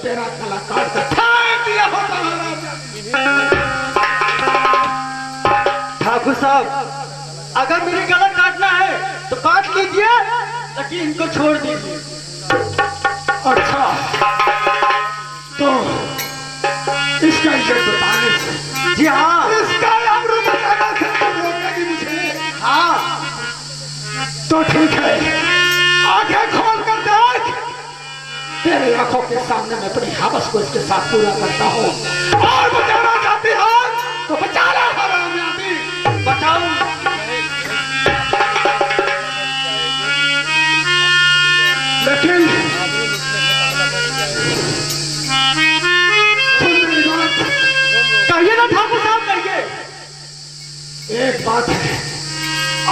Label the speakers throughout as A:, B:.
A: तेरा गला काट कर फेंक दिया होता।
B: ठाकुर साहब, अगर मेरे गला काटना है तो काट लीजिए, लेकिन इनको छोड़ दीजिए।
A: अच्छा, तो इसका इज्जत बताने से,
B: जी हाँ,
A: इसका अमृत बताने से तुम रोकेगी मुझे?
B: हाँ
A: तो ठीक है, आंखें खोल कर देख। तेरी आंखों के सामने मैं अपनी हवस को इसके साथ पूरा करता हूँ। और बचाना चाहती है तो बचा ले हरामजादी।
B: बचाओ।
A: लेकिन सुन मेरी बात।
B: कहिए ना ठाकुर साहब, कहिए।
A: एक बात है,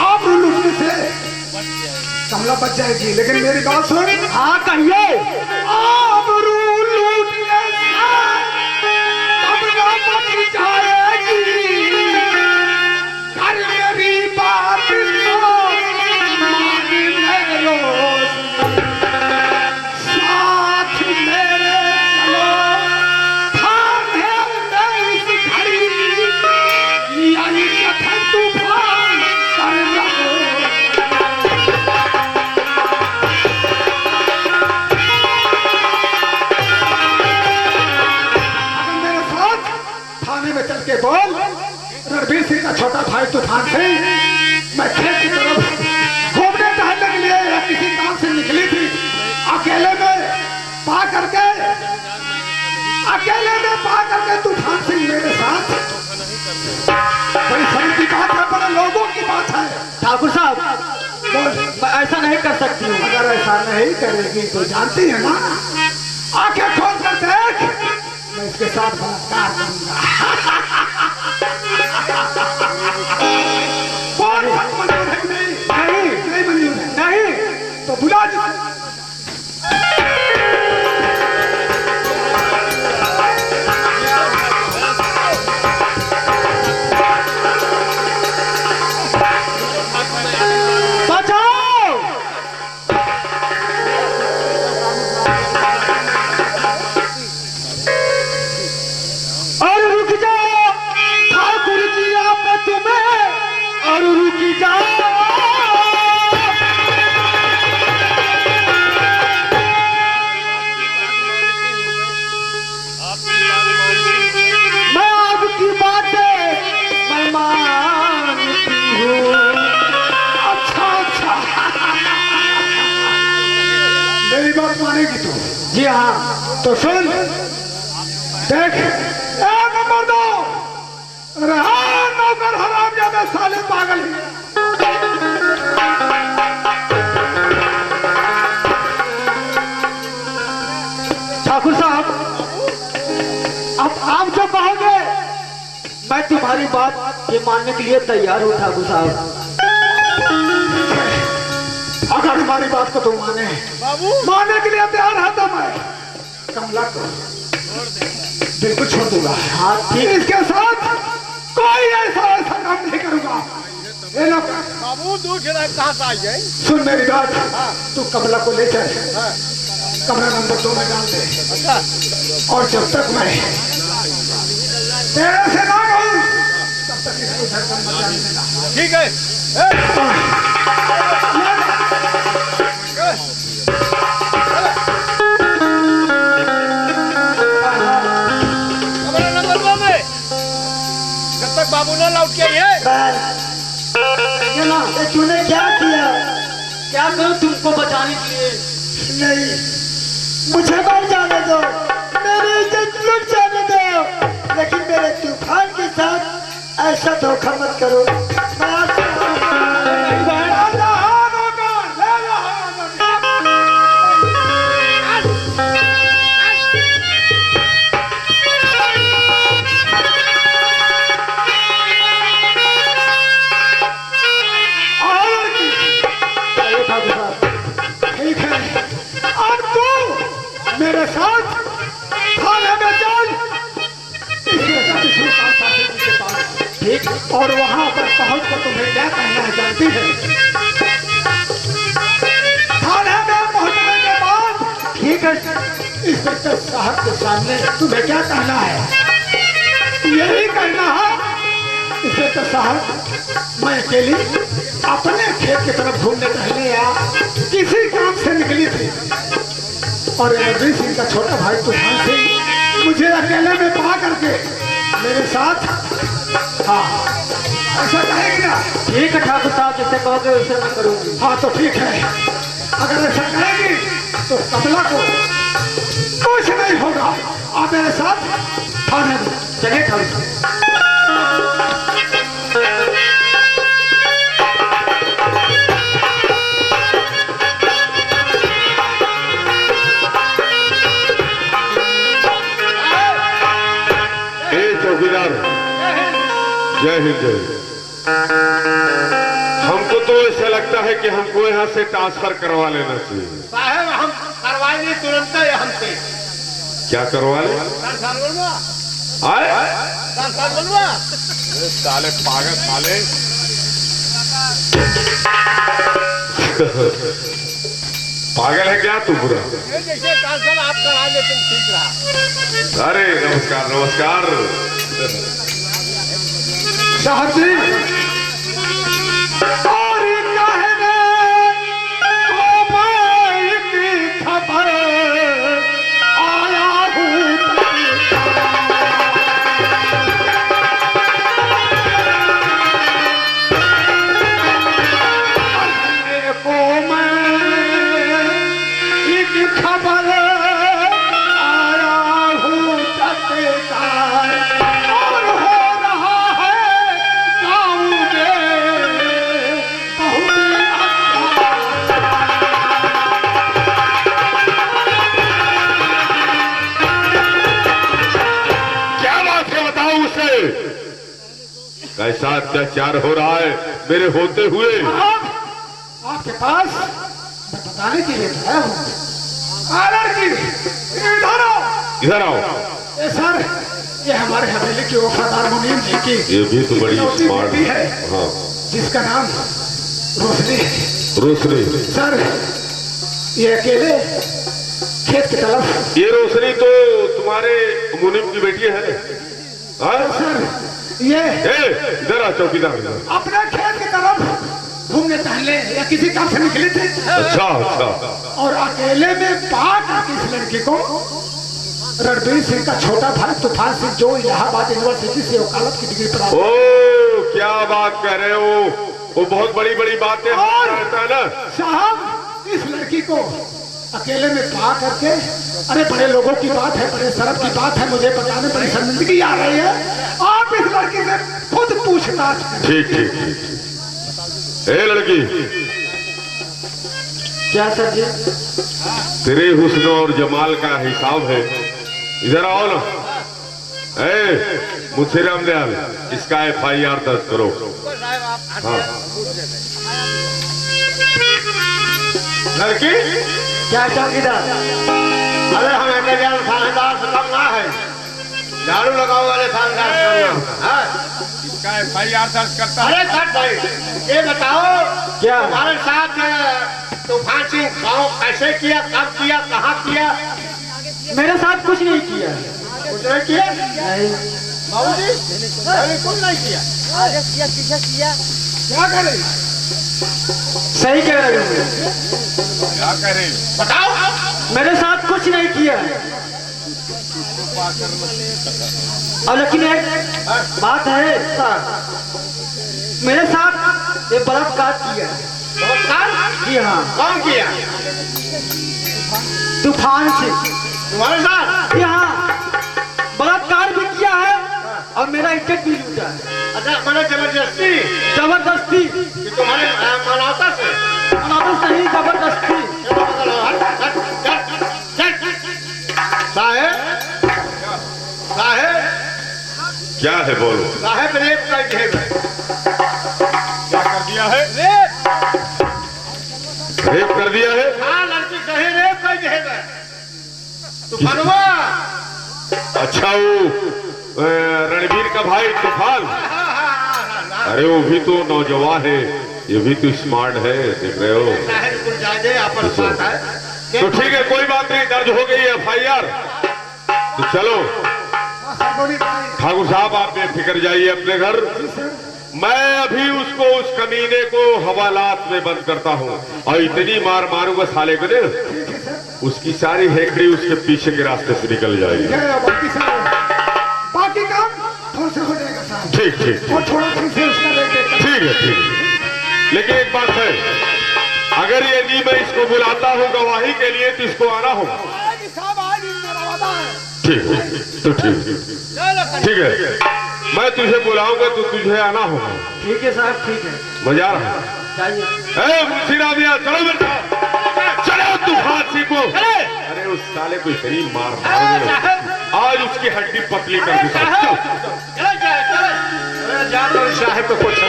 A: आप लूटने से कमला बच जाएगी, लेकिन मेरी बात सुन।
B: हाँ कहिए।
A: आबरू लूटने से कमला बच जाएगी। घर मेरी बात को मानने रोशनी, साथ मेरे चलो थाने में इस घड़ी, यानी कथन तूफान कर रहो। चल के बोल, रणबीर सिंह का छोटा भाई तूफान सिंह, मैं खेत की तरफ घूमने टहलने के लिए या किसी काम से निकली थी, अकेले में पा करके तूफान सिंह मेरे साथ। बड़ी समझ की बात है, बड़े लोगों की बात है।
B: ठाकुर साहब,
A: बोल,
B: मैं ऐसा नहीं कर सकती हूँ।
A: अगर ऐसा नहीं करेगी तो जानती है ना, आंखें खोल कर देख, मैं इसके साथ बलात्कार करूंगा। मंजूर है कि नहीं? नहीं मंजूर है।
B: नहीं
A: तो बुला जिसे। मानेगी तू?
B: जी हाँ।
A: तो सुन देख, एक नंबर दो। अरे हाँ, नौकर हरामजादे साले पागल।
B: ठाकुर साहब, अब आप जो कहोगे मैं तुम्हारी बात ये मानने के लिए तैयार हूँ। ठाकुर साहब,
A: अगर हमारी बात को तुम मानने के लिए तैयार है तो मैं कमला को बिल्कुल छोड़ दूंगा।
B: हाँ ठीक।
A: इसके साथ कोई ऐसा काम नहीं करूंगा। ये लोग
C: बाबू दूर कहाँ से आई है?
A: सुन मेरी बात, तू कमला को ले चल, कमरा नंबर 2 में डाल दे।
C: अच्छा।
A: और जब तक मैं तेरे से ना कहूं तब तक इसको धड़कन मत जाने देना।
C: ठीक है। बाबू ने लौट के
B: ये ना, तूने क्या किया? क्या करूं तुमको बचाने के लिए?
A: नहीं, मुझे मर जाने दो, मेरी इज्जत लुट जाने दो, लेकिन मेरे तूफान के साथ ऐसा धोखा मत करो। मेरे साथ थाने में चल, ठीक, और वहां पर पहुंच कर तुम्हें क्या कहना है जानती है? थाने में पहुंचने के बाद
B: ठीक है
A: इंस्पेक्टर साहब के सामने तुम्हें क्या कहना है? यही कहना है इंस्पेक्टर साहब, मैं अकेली अपने खेत की तरफ घूमने टहलने या किसी काम से निकली थी और रणवीर सिंह का छोटा भाई तूफान सिंह मुझे अकेले में पा करके मेरे साथ, हाँ ऐसा कहेगी ना?
B: ठीक है ठाकुर साहब, जैसे कहोगे वैसे मैं करूंगी।
A: हाँ तो ठीक है, अगर ऐसा करेगी तो कमला को कुछ नहीं होगा। आप मेरे साथ थाने में
B: चलिए ठाकुर साहब।
D: चौकीदार जय हिंद जय हिंद। हमको तो ऐसा लगता है कि हमको यहाँ से ट्रांसफर करवा लेना चाहिए।
C: साहब हम करवाएंगे तुरंत ही हमसे।
D: क्या करवा ले?
C: ट्रांसफर बनवा।
D: ट्रांसफर
C: बनवा। साले पागल साले।
D: पागल है क्या तू पूरा?
C: जैसे ट्रांसफर आप करा ले तुम ठीक रहा।
D: अरे नमस्कार नमस्कार।
A: साहब जी, सारी कहने को मैं की खबर आया हूँ को मैं की खबर आया हूँ तत्काल और हो रहा है गाँव में बहुत
D: क्या बात है बताओ उसे? कैसा अत्याचार हो रहा है मेरे होते हुए?
A: आपके पास मैं बताने के लिए आया हूँ। लड़की इधर आओ।
D: इधर आओ।
A: ए सर, ये हमारे हवेली के वफादार मुनीम जी की
D: ये भी तो बड़ी
A: इकलौती
D: स्मार्ट
A: बेटी है,
D: हाँ
A: जिसका नाम रोशनी है।
D: रोशनी।
A: सर, ये अकेले खेत की तरफ।
D: ये रोशनी तो तुम्हारे मुनीम की बेटी है? हाँ?
A: सर ये
D: इधर आ चौकीदार इधर।
A: अपने खेत की तरफ घूमने टहलने या किसी काम से निकले थे।
D: अच्छा अच्छा।
A: और अकेले में बात इस लड़की को रणवीर सिंह का छोटा भाई तूफान सिंह, जो इलाहाबाद यूनिवर्सिटी से वकालत की डिग्री प्राप्त।
D: ओ क्या बात कर रहे हो? वो बहुत बड़ी बड़ी बातें
A: और
D: करता है ना
A: साहब, इस लड़की को अकेले में पा करके, अरे बड़े लोगों की बात है, बड़े शर्म की बात है, मुझे बताने बड़ी शर्मिंदगी आ रही है। आप इस लड़की से खुद पूछताछ करें।
D: ठीक ठीक ठीक। ए लड़की,
B: क्या सर जी?
D: तेरे हुस्न और जमाल का हिसाब है, इधर आओ ना। ए मुझसे रामदयाल, इसका FIR दर्ज करो। हाँ।
C: लड़की
B: क्या चौकीदार?
C: अरे हमें तो जान थानेदार से कम ना है, झाड़ू लगाओ वाले थानेदार से कम ना है। इसका FIR दर्ज करता। अरे सर भाई ये बताओ,
B: क्या?
C: तुम्हारे साथ तूफान सिंह गाँव कैसे किया, कब किया, कहाँ किया?
B: मेरे साथ कुछ नहीं किया।
C: कुछ नहीं किया?
B: नहीं।
C: बाबूजी बिल्कुल नहीं किया।
E: आगे किया पीछे किया।
C: क्या करे?
B: सही कह रहे हो।
C: क्या करे बताओ।
B: मेरे साथ कुछ नहीं किया। और लेकिन एक बात है सर, मेरे साथ ये बलात्कार किया।
C: बलात्कार?
B: जी हाँ।
C: कौन किया?
B: तूफान सिंह।
C: तुम्हारे साथ?
B: जी हाँ, बलात्कार भी किया है और मेरा इज्जत भी लूटा है।
C: अच्छा मैंने जबरदस्ती?
B: जबरदस्ती।
C: कि तुम्हारे मानवता से?
B: मानवता नहीं, जबरदस्ती।
C: साहेब साहेब
D: क्या है बोलो?
C: साहेब रेप का खेल है। क्या कर दिया है? रेप।
D: रेप कर दिया है?
C: हाँ लड़की कहीं रेप का खेल है। तूफानुआ।
D: अच्छा वो रणवीर का भाई तूफान? अरे वो भी तो नौजवान है, ये भी तो स्मार्ट है, देख रहे हो?
C: साहेब कुछ ज्यादा आपस बात है।
D: तो ठीक है, कोई बात नहीं, दर्ज हो गई FIR। तो चलो ठाकुर साहब, आप बेफिक्र जाइए अपने घर। मैं अभी उसको, उस कमीने को हवालात में बंद करता हूँ और इतनी मार मारूंगा साले को ने, उसकी सारी हेकड़ी उसके पीछे के रास्ते से निकल जाएगी।
A: बाकी काम थोड़ा सा हो जाएगा साहब।
D: ठीक ठीक
A: और थोड़ा सा उसका रेट देता
D: ठीक है, ठीक है। लेकिन एक बात है, अगर ये नहीं मैं इसको बुलाता हूँ गवाही के लिए तो इसको आना होगा।
A: साहब आज मेरा वादा है।
D: ठीक है, तो ठीक है, मैं तुझे बुलाऊंगा तो तुझे आना होगा।
B: ठीक है साहब, ठीक है,
D: मजा आ रहा है।
B: चाहिए।
D: मुंशीरामिया, चलो मेरे साथ, चलो तूफान सिंह को। अरे उस साले को इतनी मार मारूंगा, आज उसकी हड्डी पतली कर दूंगा।
C: साहब को कुछ ना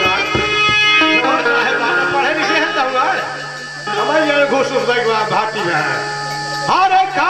C: पढ़े लिखे हैं तो हमारे घूस उस भारती में है।
A: अरे का